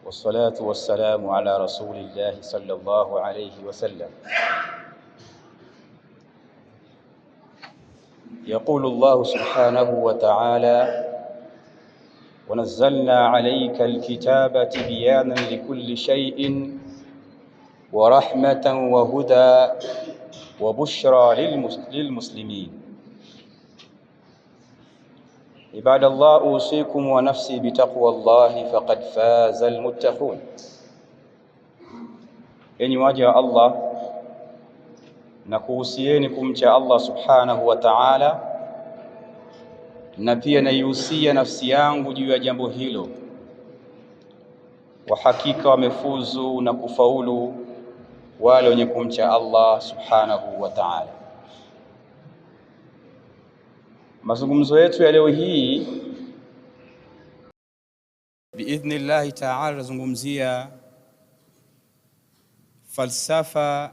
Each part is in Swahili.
والصلاة والسلام على رسول الله صلى الله عليه وسلم. يقول الله سبحانه وتعالى: ونزلنا عليك الكتاب تبيانا لكل شيء ورحمة وهدى وبشرى للمسلمين. عباد الله، أوصيكم ونفسي بتقوى الله فقد فاز المتقون. Enyi waja wa Allah, na kuhusieni kumcha Allah subhanahu wa ta'ala, na pia naihusia nafsi yangu juu ya jambo hilo. Wa hakika wamefuzu na kufaulu wale wenye kumcha Allah subhanahu wa ta'ala. Mazungumzo yetu ya leo hii biidhnillahi ta'ala nazungumzia falsafa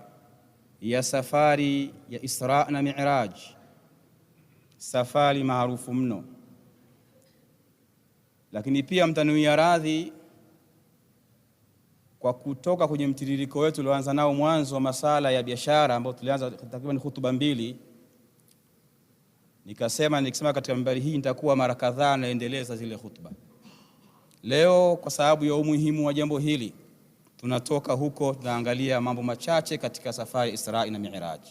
ya safari ya Isra na Mi'raj, safari maarufu mno. Lakini pia mtanuia radhi kwa kutoka kwenye mtiririko wetu ulioanza nao mwanzo wa masala ya biashara ambao tulianza takriban hutuba mbili. Nikisema katika mimbari hii nitakuwa mara kadhaa naendeleza zile hutuba. Leo kwa sababu ya umuhimu wa jambo hili tunatoka huko, tunaangalia mambo machache katika safari Isra na Mi'raj.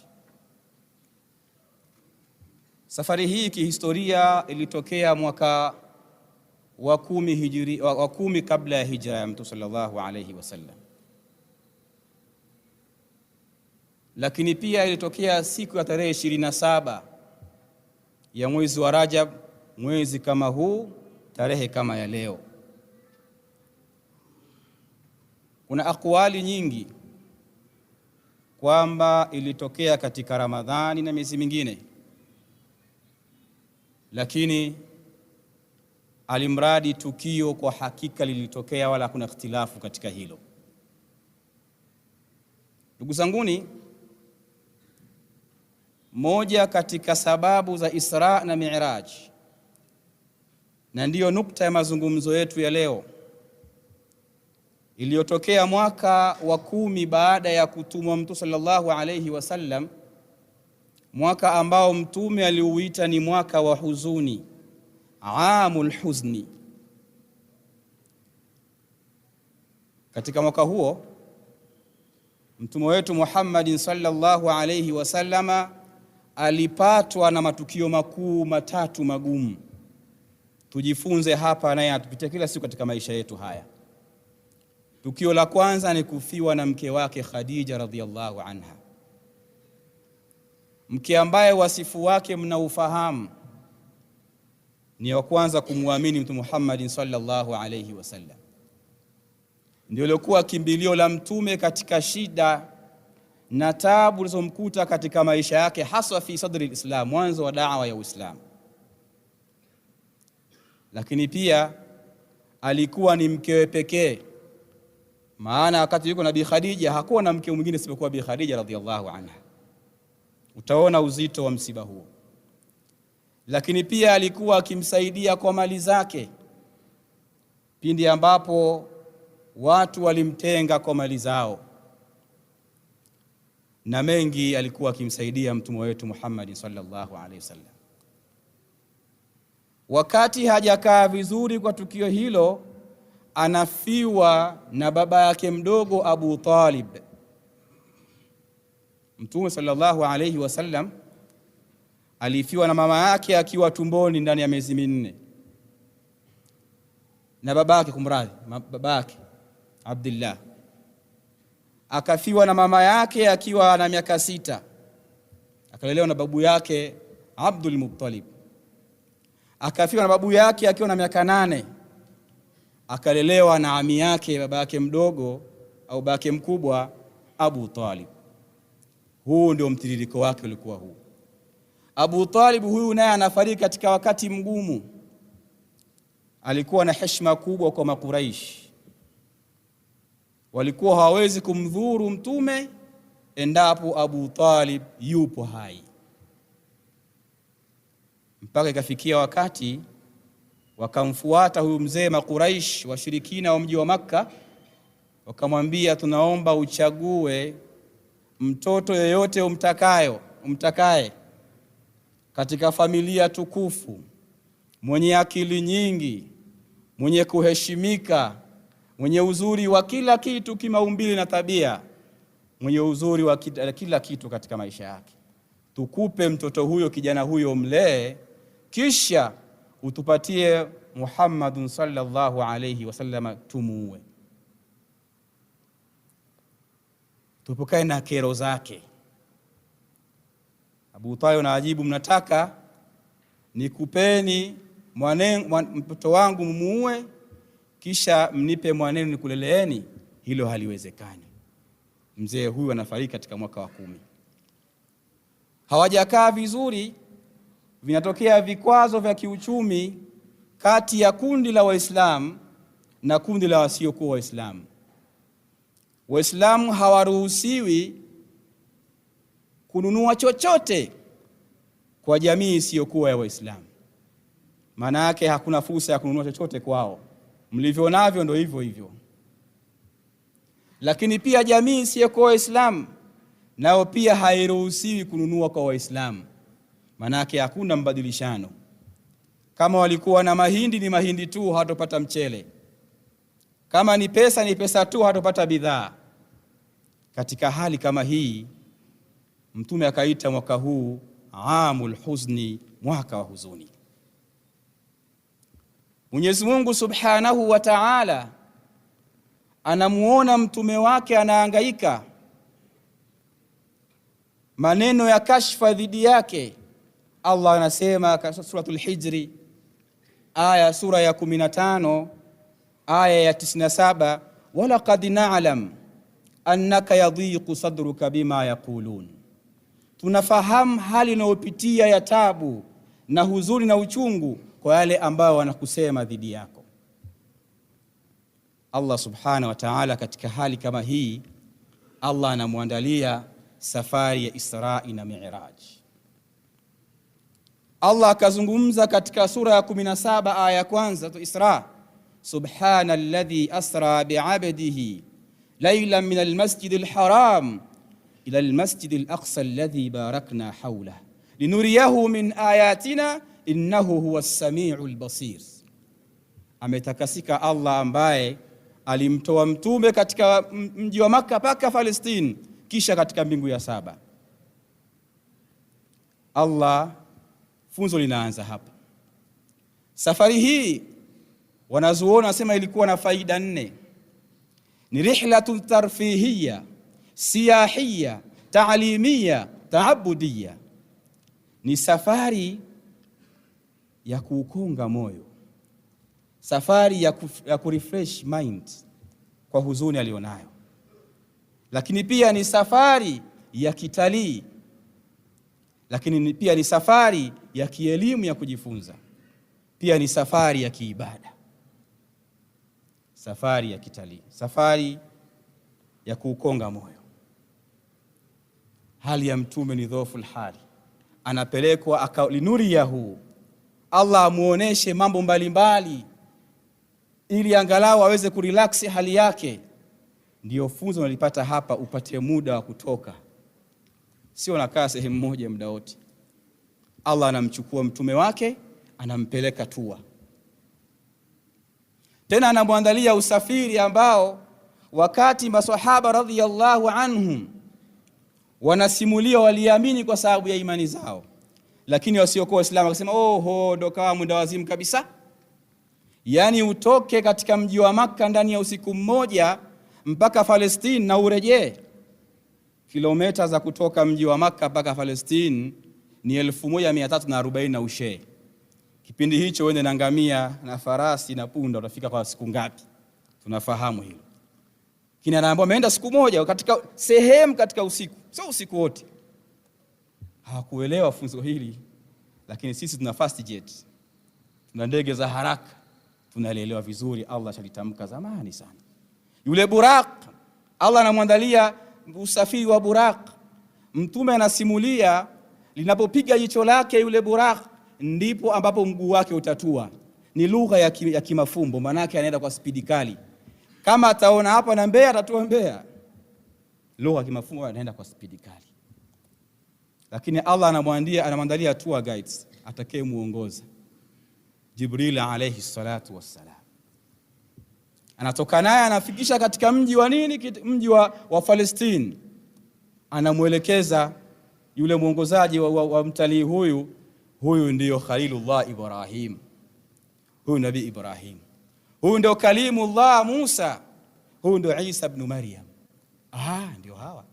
Safari hii kihistoria ilitokea mwaka wa 10 kabla ya hijra ya Mtume sallallahu alayhi wasallam, lakini pia ilitokea siku ya tarehe 27 ya mwezi wa Rajab, mwezi kama huu, tarehe kama ya leo. Kuna akwali nyingi kwamba ilitokea katika Ramadhani na miezi mingine, lakini alimradi tukio kwa hakika lilitokea, wala hakuna ikhtilafu katika hilo. Ndugu zanguni, moja katika sababu za Isra na Mi'raj, na ndiyo nukta ya mazungumzo yetu ya leo, iliyotokea mwaka wa 10 baada ya kutumwa Mtume sallallahu alayhi wasallam, mwaka ambao Mtume aliuita ni mwaka wa huzuni, Aamul Huzni. Katika mwaka huo Mtume wetu Muhammadin sallallahu alayhi wasallama alipatwa na matukio makuu matatu magumu. Tujifunze hapa naye atupitie kila siku katika maisha yetu haya. Tukio la kwanza ni kufiwa na mke wake Khadija radhiyallahu anha, mke ambaye wasifu wake mnaufahamu. Ni wa kwanza kumwamini Mtume Muhammad sallallahu alayhi wasallam, ndio ilikuwa kimbilio la Mtume katika shida na taabu zilizomkuta katika maisha yake, hasa fi sadri al-Islam, mwanzo wa da'wa ya Uislamu. Lakini pia alikuwa ni mkewe pekee, maana wakati yuko na Bi Khadija hakuwa na mke mwingine isipokuwa Bi Khadija radhiyallahu anha. Utaona uzito wa msiba huo. Lakini pia alikuwa akimsaidia kwa mali zake pindi ambapo watu walimtenga kwa mali zao, na mengi alikuwa akimsaidia mtume wetu Muhammad sallallahu alaihi wasallam. Wakati hajakaa vizuri kwa tukio hilo, anafiwa na baba yake mdogo Abu Talib. Mtume sallallahu alaihi wasallam alifiwa na mama yake akiwa tumboni ndani ya miezi 4, na babake babake Abdullah akafiwa na mama yake akiwa na miaka 6, akalelewa na babu yake Abdul Muttalib. Akafiwa na babu yake akiwa na miaka 8, akalelewa na ami yake baba yake mdogo au baba yake mkubwa Abu Talib. Huu ndio mtiririko wake ulikuwa huu. Abu Talib huyu naye anafariki katika wakati mgumu. Alikuwa na heshima kubwa kwa Makuraish, walikuwa hawawezi kumdhuru mtume endapo Abu Talib yupo hai, mpaka ikafikia wakati wakamfuata huyu mzee Makuraish, washirikina wa mji wa Makka, wakamwambia, tunaomba uchague mtoto yeyote umtakaye katika familia tukufu, mwenye akili nyingi, mwenye kuheshimika, mwenye uzuri wa kila kitu kimaumbile na tabia, mwenye uzuri wa kila kitu katika maisha yake. Tukupe mtoto huyo, kijana huyo mlee, kisha utupatie Muhammadun sallallahu alayhi wasallam tumuue. Tupokae na kero zake. Abu Talib anajibu, mnataka nikupeni mtoto wangu mumuue, kisha mnipe mwanenu nikuleleeni? Hilo haliwezekani. Mzee huyu anafariki katika mwaka wa 10. Hawajakaa vizuri, vinatokea vikwazo vya kiuchumi kati ya kundi la Waislamu na kundi la wasiokuwa Waislamu. Waislamu hawaruhusiwi kununua chochote kwa jamii isiyokuwa ya Waislamu. Maana yake hakuna fursa ya kununua chochote kwao, mlivyo navyo ndio hivyo hivyo. Lakini pia jamii isiyokuwa Waislamu nao pia hairuhusiwi kununua kwa Waislamu, maana yake hakuna mbadilishano. Kama walikuwa na mahindi ni mahindi tu, hatopata mchele. Kama ni pesa tu, hatopata bidhaa. Katika hali kama hii, Mtume akaita mwaka huu Aamul Huzni, mwaka wa huzuni. Mwenyezi Mungu Subhanahu wa Ta'ala anamuona mtume wake anahangaika, maneno ya kashfa dhidi yake. Allah anasema katika suratul Hijri, sura ya 15 aya ya 97, walaqad na'lam annaka yadhiqu sadruka bima yaqulun, tunafahamu hali unayopitia ya tabu na huzuni na uchungu kwa yale ambao wanakusema dhidi yako. Allah subhanahu wa ta'ala katika hali kama hii, Allah anamwandalia safari ya Isra na Mi'raj. Allah akazungumza katika sura ya 17 aya ya kwanza tu Isra, subhanalladhi asra bi'abdihi laylan min almasjidil haram ila almasjidil aqsa alladhi barakna hawlahu linuriyahu min ayatina innahu huwas samiul basir. Ametakasika Allah ambaye alimtoa mtume katika mji wa Makka paka Palestine, kisha katika mbingu ya 7. Allah, funzo linaanza hapa. Safari hii wanazuoni wasema ilikuwa na faida 4. Ni rihlatun tarfihiyya, siyahiyya, ta'limiyya, ta'abbudiyya. Ni safari ya kuukonga moyo, safari ya kurefresh mind kwa huzuni alionayo. Lakini pia ni safari ya kitalii, lakini pia ni safari ya kielimu ya kujifunza, pia ni safari ya kiibada. Safari ya kitalii, safari ya kuukonga moyo. Hali ya mtume ni dhoful hali, anapelekwa linuriyahu, Allah amuoneshe mambo mbalimbali ili angalau aweze kurelax hali yake. Ndio funzo nalipata hapa, upate muda wa kutoka, sio nakaa sehemu moja muda wote. Allah anamchukua mtume wake anampeleka tua, tena anamwandalia usafiri ambao wakati maswahaba radhiyallahu anhum wanasimulia waliamini kwa sababu ya imani zao, lakini wasiokuwa Waislamu wakasema ndo kawa mwenda wazimu kabisa. Yani utoke katika mji wa Makka ndani ya usiku mmoja mpaka Palestine na urejee. Kilomita za kutoka mji wa Makka mpaka Palestine ni 1340 na ushe. Kipindi hicho wende na ngamia na farasi na punda utafika kwa siku ngapi? Tunafahamu hilo. Kina anaambiwa ameenda siku moja katika sehemu katika usiku, sio usiku wote. Hawakuelewa funzo hili, lakini sisi tuna fast jet, tuna ndege za haraka, tunalielewa vizuri. Allah shalitamka zamani sana. Yule Buraq, Allah anamwandalia usafiri wa Buraq. Mtume anasimulia linapopiga jicho lake yule Buraq ndipo ambapo mguu wake utatua. Ni lugha ya kimafumbo, maana yake anaenda kwa spidi kali. Kama ataona hapa na Mbeya atatua Mbeya. Lugha kimafumbo anaenda kwa spidi kali. Lakini Allah anamwandalia tour guides atakaye muongoza. Jibril alayhi salatu wassalam. Anatoka naye anafikisha katika mji wa nini? Mji wa Palestine. Anamuelekeza yule muongozaji wa mtalii huyu ndiyo Khalilullah Ibrahim. Huyu Nabii Ibrahim. Huyu ndio Kalimullah Musa. Huyu ndio Isa ibn Maryam. Ndio hawa.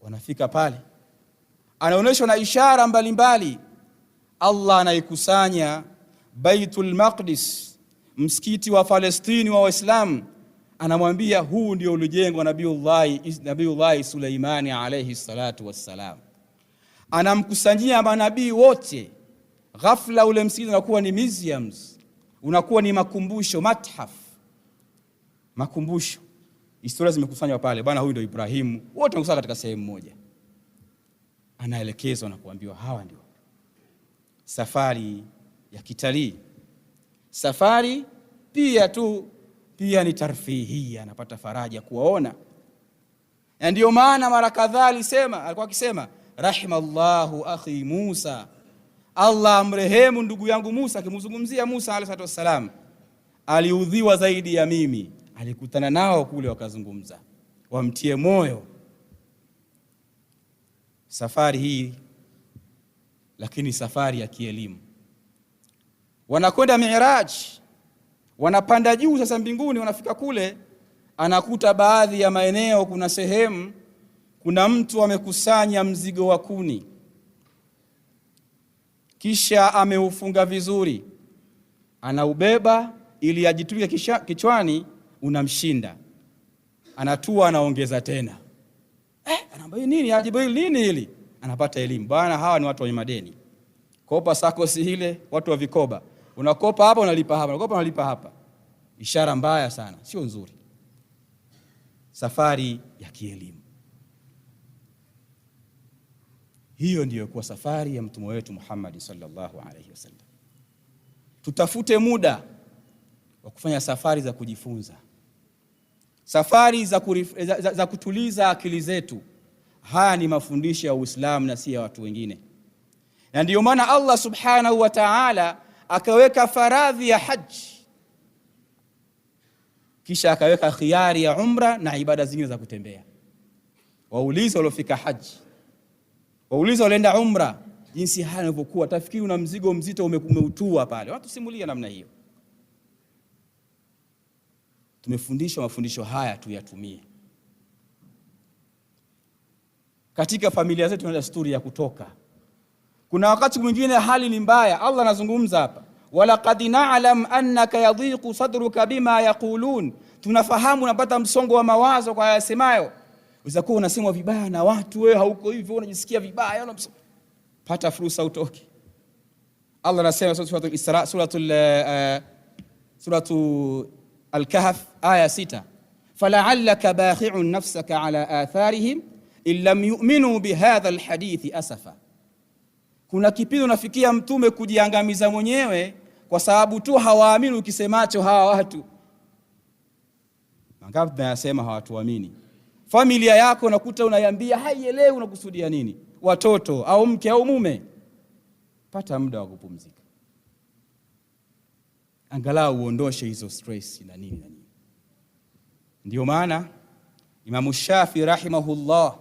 Wanafika pale. Anaonyeshwa na ishara mbalimbali. Allah anaikusanya Baitul Maqdis, msikiti wa Palestini wa Waislamu. Anamwambia huu ndio ulijengwa Nabiullahi Suleimani alayhi salatu wassalam. Anamkusanyia manabii wote. Ghafla ule msikiti unakuwa ni museums, unakuwa ni makumbusho, mathaf, makumbusho. Historia zimekusanywa pale. Bwana huyu ndio Ibrahimu. Wote wamekusanywa katika sehemu moja. Anaelekezwa na kuambiwa hawa ndio. Safari ya kitalii. Safari pia ni tarfihia, anapata faraja kuwaona. Na ndio maana mara kadhaa alikuwa akisema rahimallahu akhi Musa, Allah amrehemu ndugu yangu Musa, akimzungumzia Musa alayhi wasallam. Aliudhiwa zaidi ya mimi. Alikutana nao kule wakazungumza, wamtie moyo. Safari hii lakini safari ya kielimu. Wanakwenda Mi'raj, wanapanda juu sasa mbinguni. Wanafika kule, anakuta baadhi ya maeneo, kuna sehemu kuna mtu amekusanya mzigo wa kuni, kisha ameufunga vizuri, anaubeba ili ajitulie kichwani. Unamshinda, anatua, anaongeza tena. Anaambia nini Jibril, nini hili? Anapata elimu. Bwana, hawa ni watu wenye madeni. Kopa sakosi ile, watu wa vikoba. Unakopa hapa unalipa hapa, unakopa unalipa hapa. Ishara mbaya sana, sio nzuri. Safari ya kielimu. Hiyo ndiyo kwa safari ya mtume wetu Muhammad sallallahu alaihi wasallam. Tutafute muda wa kufanya safari za kujifunza. Safari za kutuliza akili zetu. Haya ni mafundisho ya Uislamu na si ya watu wengine. Na ndiyo maana Allah subhanahu wa ta'ala akaweka faradhi ya haji, kisha akaweka khiyari ya umra na ibada zingine za kutembea. Waulize waliofika haji, waulize walienda umra, jinsi hali inavyokuwa. Tafikiri una mzigo mzito umeutua pale. Watu simulia namna hiyo. Tumefundishwa mafundisho haya tuyatumie. Katika familia zetu tuna desturi ya kutoka. Kuna wakati mwingine hali ni mbaya. Allah anazungumza hapa, walaqad na'lam annaka yadhiqu sadruka bima yaqulun. Tunafahamu unapata msongo wa mawazo kwa yasemayo. Unaweza kuwa unasemwa vibaya na watu, wewe hauko hivyo, unajisikia vibaya, pata fursa utoke. Allah anasema suratul Isra, suratul Al-Kahf aya 6, fala'allaka bakhi'un nafsaka ala atharihim in lam yu'minu bihadha alhadithi asafa. Kuna kipindi unafikia mtume kujiangamiza mwenyewe kwa sababu tu hawaamini ukisemacho hawa watu. Mangapi tunayasema hawatuamini. Familia yako unakuta unaiambia haielewi unakusudia nini. Watoto au mke au mume. Pata muda wa kupumzika. Angalau uondoshe hizo stress na nini na nini. Ndio maana Imam Shafi rahimahullah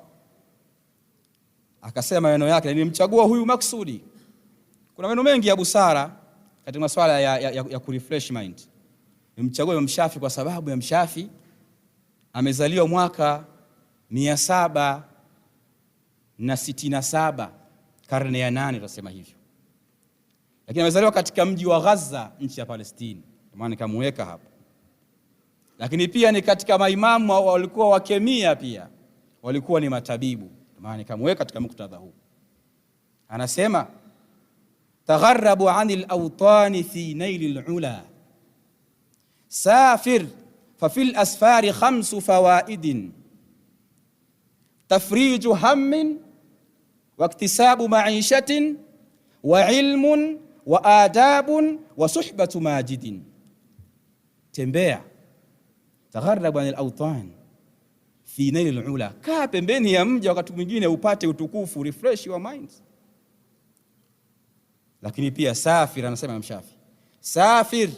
akasema maneno yake, nilimchagua huyu maksudi. Kuna maneno mengi ya busara katika masuala ya kurefresh mind. Nilimchagua Imam Shafi kwa sababu Imam Shafi amezaliwa mwaka 767 karne ya 8 tutasema hivyo. Lakini amezaliwa katika mji wa Gaza, nchi ya Palestine. Maana nikamweka hapo. Lakini pia ni katika maimamu walikuwa wa kemia, pia walikuwa ni matabibu. Maana nikamweka katika muktadha huu. Anasema tagharrabu anil awtani fi nailil ula, safir fa fil asfari 5 fawaidin, tafriju hammin wa iktisabu ma'ishatin wa ilmun wa adabun wa suhbatu majidin. Tembea tagharrab anil awtan fi nail al-ula, kaa pembeni ya mji wakati mwingine upate utukufu, refresh your mind. Lakini pia safir, anasema Imam Shafi, safir,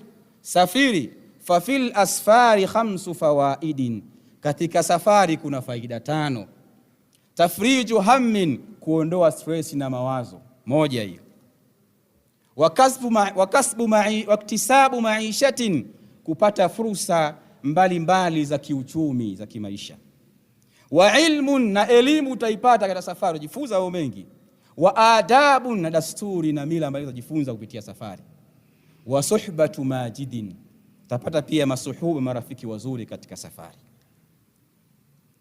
safiri, fa fil asfari 5 fawaidin, katika safari kuna faida 5. Tafriju hammin, kuondoa stress na mawazo, moja hiyo. Waktisabu maishatin, kupata fursa mbalimbali za kiuchumi za kimaisha. Wa ilmun, na elimu utaipata katika safari, ujifunza mambo mengi. Wa adabun, na dasturi na mila ambazo utajifunza kupitia safari. Wa suhbatu majidin, utapata pia masuhubu, marafiki wazuri katika safari.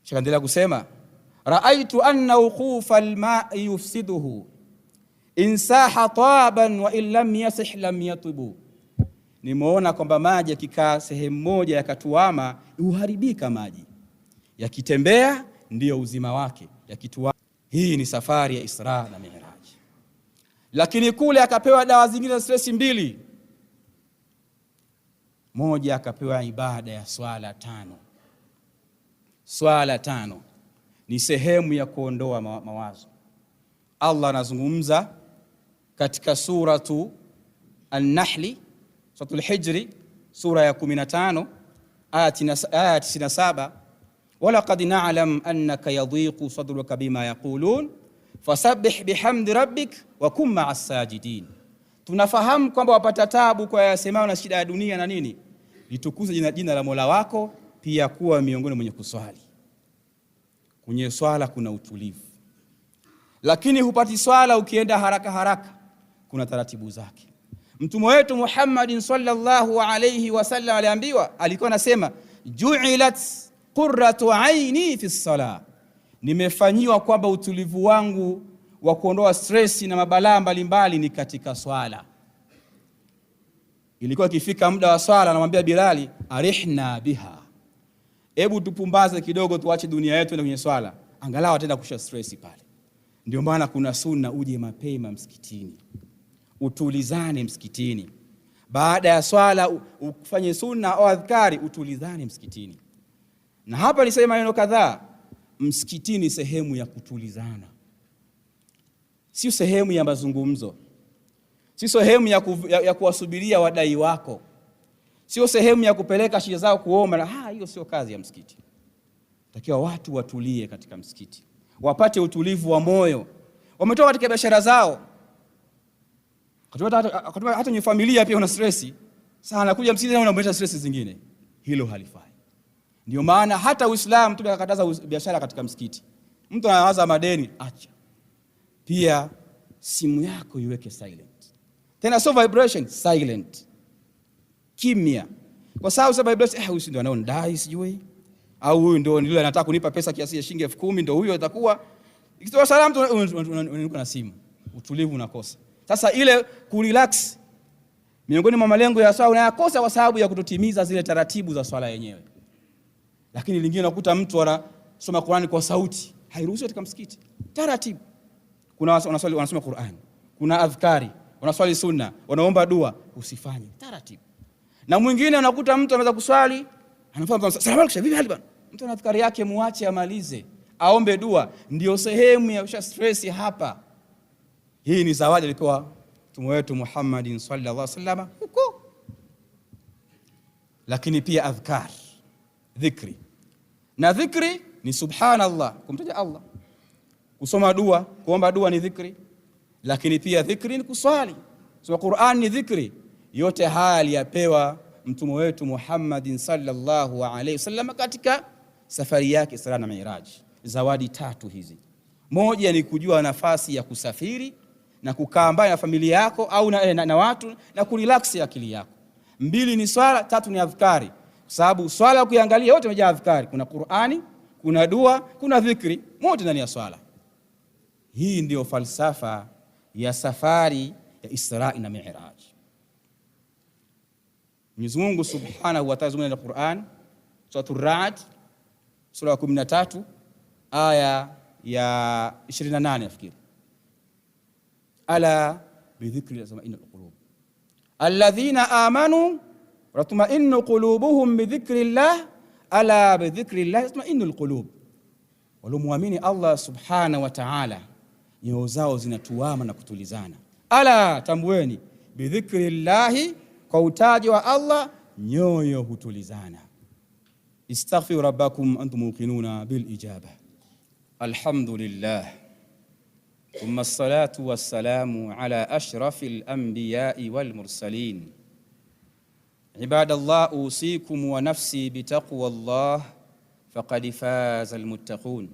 Shikaendelea kusema, raaitu anna wuqufa alma'i yufsiduhu insaha taban wa illam yasih lam yatubu, nimeona kwamba maji yakikaa sehemu moja yakatuama uharibika. Maji yakitembea ndiyo uzima wake, yakituama. Hii ni safari ya Isra na Mi'raj. Lakini kule akapewa dawa zingine za stress 2. Moja, akapewa ibada ya swala 5. Swala 5 ni sehemu ya kuondoa mawazo. Allah anazungumza katika suratu An-Nahl, suratul Hijri, sura ya 15 aya 97, walaqad na'lam annaka yadhiqu sadruka bima yaqulun fasabbih bihamdi rabbik wa kum ma'as sajidin. Tunafahamu kwamba wapata tabu kwa yasemao na shida ya dunia na nini, litukuze jina la Mola wako, pia kuwa miongoni mwenye kuswali. Kwenye swala kuna utulivu, lakini hupati swala ukienda haraka haraka, kuna taratibu zake. Mtume wetu Muhammad sallallahu alayhi wasallam aliambiwa, alikuwa anasema, ju'ilat qurratu aini fi salah, nimefanyiwa kwamba utulivu wangu wa kuondoa stress na mabalaa mbalimbali ni katika swala. Ilikuwa ikifika muda wa swala, anamwambia Bilali, arihna biha, hebu tupumbaze kidogo, tuache dunia yetu na kwenye swala, angalau atenda kusha stress pale. Ndio maana kuna sunna uje mapema msikitini, utulizane msikitini. Baada ya swala ufanye sunna au adhkari, utulizane msikitini. Na hapa nisema maneno kadhaa, msikitini sehemu ya kutulizana, sio sehemu ya mazungumzo, sio sehemu ya kuwasubiria wadai wako, sio sehemu ya kupeleka shida zao kuomba. Hiyo sio kazi ya msikiti. Takiwa watu watulie katika msikiti, wapate utulivu wa moyo. Wametoka katika biashara zao, hata kwenye familia pia una stress sana, kuja msikiti na unaleta stress zingine, hilo halifai. Ndio maana hata Uislamu tu akakataza biashara katika msikiti. Mtu anawaza madeni, acha. Pia simu yako iweke silent, tena so vibration, silent, kimya. Kwa sababu sasa vibration, huyu ndio anaondai sijui, au huyu ndio yule anataka kunipa pesa kiasi ya shilingi 10,000, ndio huyo atakuwa. Ikitoa salamu tu unanuka na simu, utulivu unakosa. Sasa ile kurelax miongoni mwa malengo ya swala unayakosa kwa sababu ya kutotimiza zile taratibu za swala yenyewe. Lakini lingine unakuta mtu anasoma Qur'ani kwa sauti, hairuhusiwi katika msikiti. Taratibu. Kuna wanaswali wanasoma Qur'ani, kuna adhkari, wanaswali sunna, wanaomba dua, usifanye. Taratibu. Na mwingine unakuta mtu anaweza kuswali, anafanya salamu alaykum vipi hali bwana, mtu ana adhkari yake, muache amalize, aombe dua. Ndio sehemu ya stress hapa. Hii ni zawadi alipewa Mtume wetu Muhammadin sallallahu alaihi wasallam huko. Lakini pia adhkar, dhikri. Na dhikri ni subhanallah, kumtaja Allah. Kusoma dua, kuomba dua ni dhikri. Lakini pia dhikri ni kuswali, soma Qur'an ni dhikri. Yote haya aliyapewa Mtume wetu Muhammadin sallallahu alaihi wasallam katika safari yake Isra na Mi'raj. Zawadi 3 hizi. Moja ni kujua nafasi ya kusafiri na kukaa mbali na familia yako au na watu na kurelax akili yako. 2 ni swala, 3 ni adhkari. Kwa sababu swala ukiangalia yote imejaa adhkari. Kuna Qur'ani, kuna dua, kuna dhikri, mote ndani ya swala. Hii ndio falsafa ya safari ya Isra na Mi'raj. Mwenyezi Mungu Subhanahu wa Ta'ala zungumza na Qur'an, Suratul Ra'd, sura ya 13 aya ya 28 nafikiri. Ala bidhikri tatma'innul qulub, alladhina amanu wa tatma'innu qulubuhum bidhikrillah, ala bidhikrillah tatma'innul qulub, waliomuamini Allah subhanahu wa ta'ala nyoyo zao zinatuama na kutulizana. Ala, tambueni, bidhikrillahi, kwa utaji wa Allah nyoyo hutulizana. Istaghfiru rabbakum antum muqinuna bil ijaba. Alhamdulillah thumma salatu wassalamu ala ashrafil anbiya'i wal mursalin. Ibadallah, usikum wa nafsi bitaqwallah faqad faza almuttaqun.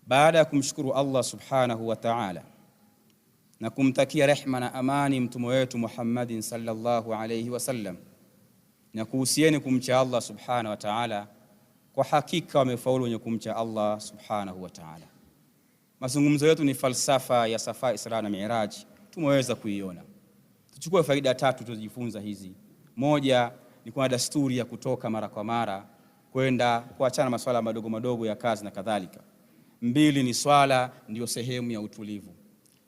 Baada ya kumshukuru Allah subhanahu wa ta'ala na kumtakia rehma na amani mtume wetu Muhammadin sallallahu alayhi wasallam, na kuhusieni kumcha Allah subhanahu wa ta'ala, kwa hakika wamefaulu wenye kumcha Allah subhanahu wa ta'ala. Mazungumzo yetu ni falsafa ya safari Isra na Miraj, tumeweza kuiona. Tuchukue faida 3 tuzijifunza hizi. Moja ni kwa desturi ya kutoka mara kwa mara kwenda kuachana masuala madogo madogo ya kazi na kadhalika. 2 ni swala ndio sehemu ya utulivu.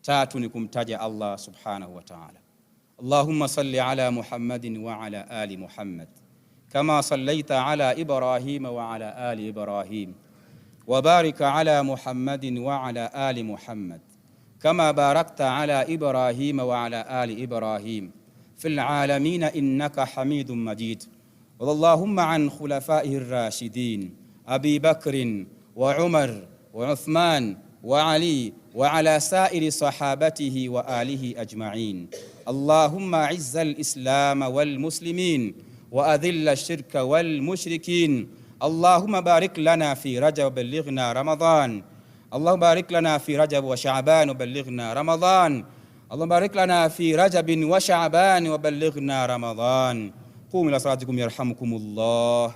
3 ni kumtaja Allah subhanahu wa ta'ala. Allahumma salli ala Muhammadin wa ala ali Muhammad kama sallaita ala Ibrahim wa ala ali Ibrahim, wa barik ala Muhammadin wa ala ali Muhammad kama barakta ala Ibrahim wa ala ali Ibrahim fil alamin innaka Hamidum Majid. Allahumma an khulafaihi ar-rashidin Abi Bakr wa Umar wa Uthman wa Ali wa ala sairi sahabatihi wa alihi ajma'in. Allahumma izza al-islam wal muslimin wa adhilla ash-shirka wal mushrikin. Allahumma barik lana fi Rajab wa ballighna Ramadan. Allahumma barik lana fi Rajab wa Sha'ban wa ballighna Ramadan. Allahumma barik lana fi Rajab wa Sha'ban wa ballighna Ramadan. Qumu ila salatikum yarhamukumullah.